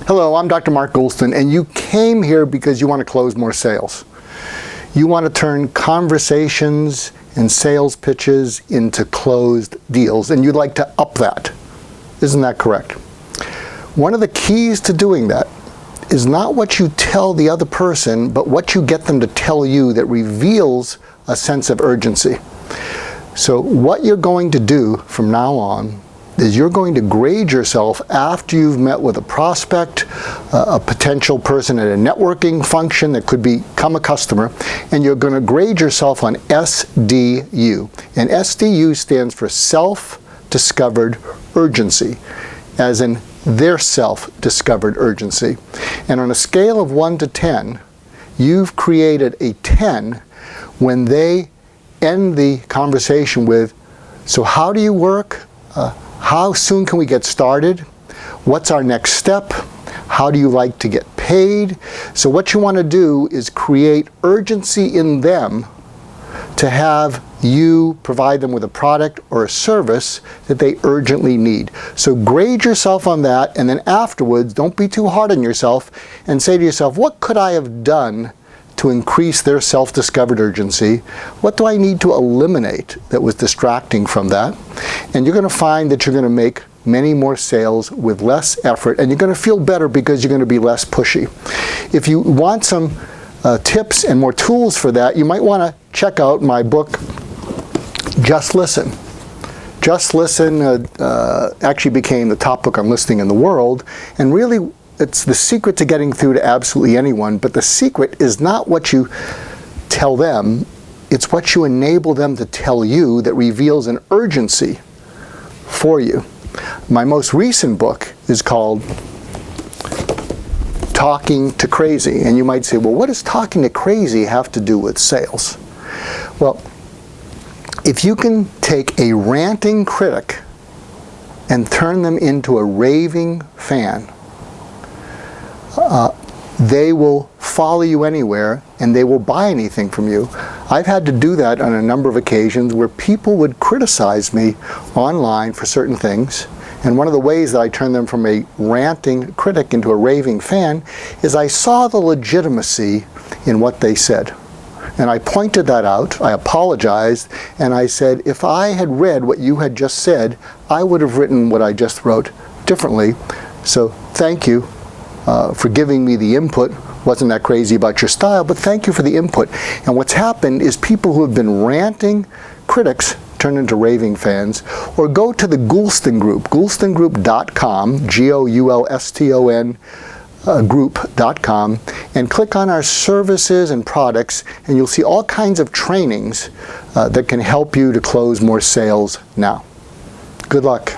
Hello, I'm Dr. Mark Goulston, and you came here because you want to close more sales. You want to turn conversations and sales pitches into closed deals, and you'd like to up that. Isn't that correct? One of the keys to doing that is not what you tell the other person, but what you get them to tell you that reveals a sense of urgency. So what you're going to do from now on is you're going to grade yourself after you've met with a prospect, a potential person at a networking function that could become a customer, and you're going to grade yourself on SDU. And SDU stands for self-discovered urgency, as in their self-discovered urgency. And on a scale of 1 to 10, you've created a 10 when they end the conversation with, so how do you work? How soon can we get started? What's our next step? How do you like to get paid? So what you want to do is create urgency in them to have you provide them with a product or a service that they urgently need. So grade yourself on that, and then afterwards, don't be too hard on yourself and say to yourself, what could I have done to increase their self-discovered urgency? What do I need to eliminate that was distracting from that? And you're going to find that you're going to make many more sales with less effort, and you're going to feel better because you're going to be less pushy. If you want some tips and more tools for that, you might want to check out my book, Just Listen. Just Listen actually became the top book on listening in the world, and really it's the secret to getting through to absolutely anyone, but the secret is not what you tell them, it's what you enable them to tell you that reveals an urgency for you. My most recent book is called Talking to Crazy, and you might say, well, what does talking to crazy have to do with sales? Well, if you can take a ranting critic and turn them into a raving fan, they will follow you anywhere and they will buy anything from you. I've had to do that on a number of occasions where people would criticize me online for certain things, and one of the ways that I turned them from a ranting critic into a raving fan is I saw the legitimacy in what they said. And I pointed that out, I apologized, and I said, if I had read what you had just said, I would have written what I just wrote differently. So thank you for giving me the input. Wasn't that crazy about your style, but thank you for the input. And what's happened is people who have been ranting critics turn into raving fans. Or go to the Goulston group, goulstongroup.com, G-O-U-L-S-T-O-N, group.com, and click on our services and products, and you'll see all kinds of trainings that can help you to close more sales now. Good luck.